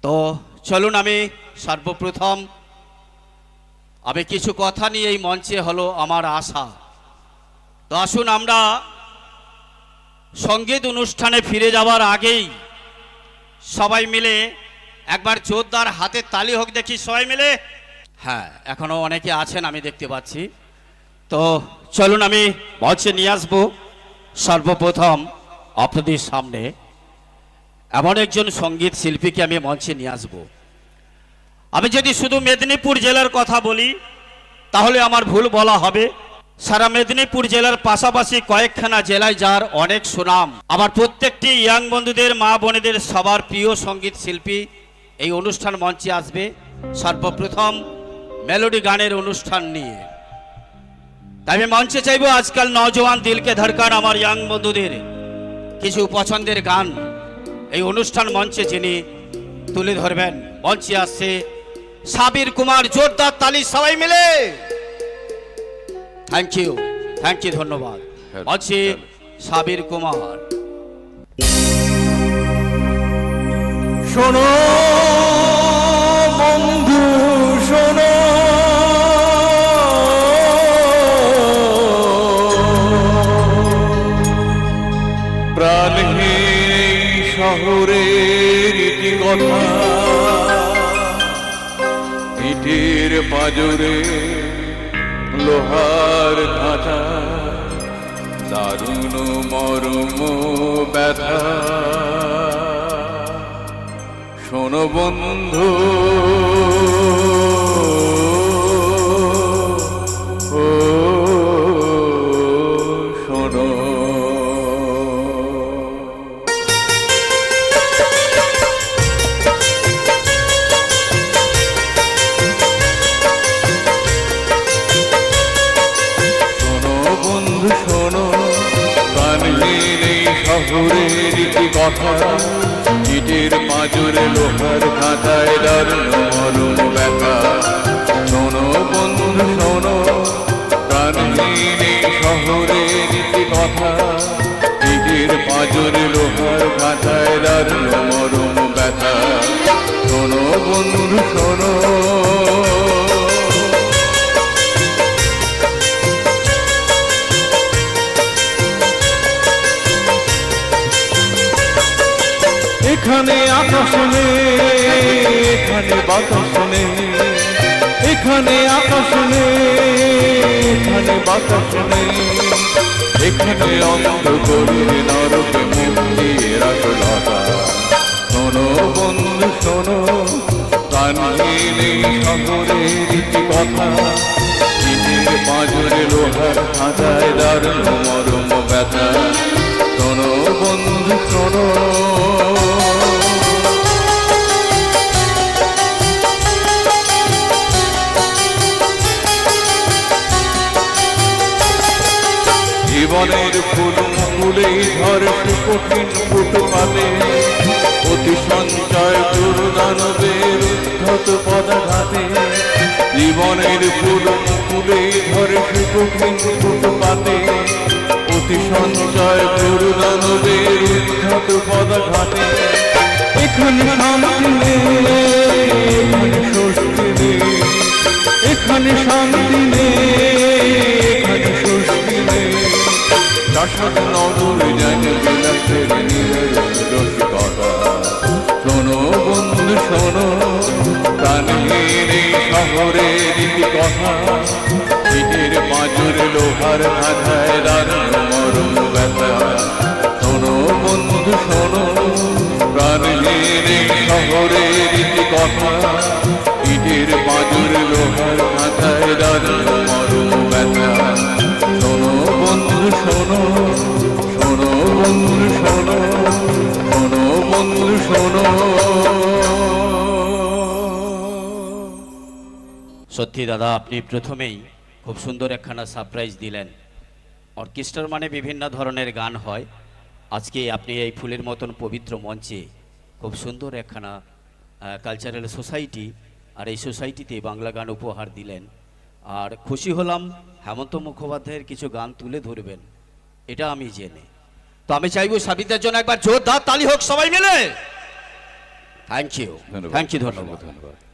তো চলুন আমি সর্বপ্রথম আমি কিছু কথা নিয়ে এই মঞ্চে হলো আমার আশা। তো আসুন আমরা সঙ্গীত অনুষ্ঠানে ফিরে যাওয়ার আগেই সবাই মিলে একবার জোরদার হাতের তালি হোক দেখি সবাই মিলে। হ্যাঁ, এখনো অনেকে আছেন আমি দেখতে পাচ্ছি। তো চলুন আমি মঞ্চে নিয়ে আসবো সর্বপ্রথম আপনাদের সামনে এমন একজন সঙ্গীত শিল্পীকে আমি মঞ্চে নিয়ে আসবো। আমি যদি শুধু মেদিনীপুর জেলার কথা বলি তাহলে আমার ভুল বলা হবে। সারা মেদিনীপুর জেলার পাশাপাশি কয়েকখানা জেলায় যার অনেক সুনাম। আমার প্রত্যেকটি ইয়াং বন্ধুদের, মা বোনেদের সবার প্রিয় সঙ্গীত শিল্পী এই অনুষ্ঠান মঞ্চে আসবে সর্বপ্রথম মেলোডি গানের অনুষ্ঠান নিয়ে। তাই আমি মঞ্চে চাইবো আজকাল নওজওয়ান দিলকে ধড়কান আমার ইয়াং বন্ধুদের কিছু পছন্দের গান এই অনুষ্ঠান মঞ্চে যিনি তুলে ধরবেন। মঞ্চে আসছে সাবির কুমার, জোরদার তালি সবাই মিলে। থ্যাংক ইউ, ধন্যবাদ। মঞ্চে সাবির কুমার। শোনো বন্ধু শোনো, প্রাণহীন শহরের ইতি কথা, ইটের পাজরে লোহার ধাঁচা, দারুণ মরম ব্যথা। শোনো বন্ধু ও শোনো, শহরের ইতি কথা, ইটের পাঁজরে লোহার খাঁচায় দারুণ মরম ব্যথা। শোনো বন্ধু শোনো, প্রাণহীন এই শহরের ইতি কথা, ইটের পাঁজরে লোহার খাঁচায় দারুণ মরম ব্যথা। শোনো বন্ধু শোনো, এখানে আকাশ নেই, এখানে বাতাস নেই, এখানে আকাশ নেই, এখানে বাতাস নেই, এখানে অন্ধকারের নরকে মুক্তির আশা। শোনো বন্ধু শোনো, প্রাণহীন এই শহরের ইতি কথা, ইটের পাঁজরে লোহার খাঁচায় দারুণ মরম ব্যথা। শোনো বন্ধু শোনো, জীবনের ফুল ফুলেই ঝরে কঠিন ফুটপাতে, অতি সঞ্চয় দুর্দানবের উদ্ধত পদাঘাতে। জীবনের ফুল ফুলেই ঝরে কঠিন ফুটপাতে, অতি সঞ্চয় দুর্দানবের উদ্ধত পদাঘাতে। এখানে শান্তি নেই, এখানে স্বস্তি নেই, এখানে শান্তি নেই, এখানে স্বস্তি নেই। শাসক নগর জানে বিলাসের রসিকতা। শোনো বন্ধু শোনো, প্রাণহীন এই শহরের ইতি কথা, ইটের পাঁজরে লোহার খাঁচায় দারুণ মরম ব্যথা। শোনো বন্ধু শোনো, প্রাণহীন এই শহরের ইতি কথা, ইটের পাঁজরে লোহার খাঁচায় দারুণ মরম ব্যথা। শোনো বন্ধু শোনো, শোনো বন্ধু শোনো, শোনো বন্ধু শোনো। সত্যি দাদা, আপনি প্রথমেই খুব সুন্দর একখানা সারপ্রাইজ দিলেন। অর্কেস্ট্রার মানে বিভিন্ন ধরনের গান হয়। আজকে আপনি এই ফুলের মতন পবিত্র মঞ্চে খুব সুন্দর একখানা কালচারাল সোসাইটি, আর এই সোসাইটিতে বাংলা গান উপহার দিলেন। আর খুশি হলাম হেমন্ত মুখোপাধ্যায়ের কিছু গান তুলে ধরবেন, এটা আমি জেনে। তো আমি চাইবো সাবিতার জন্য একবার জোরদার তালি হোক সবাই মিলে। থ্যাংক ইউ ধন্যবাদ থ্যাংক ইউ ধন্যবাদ ধন্যবাদ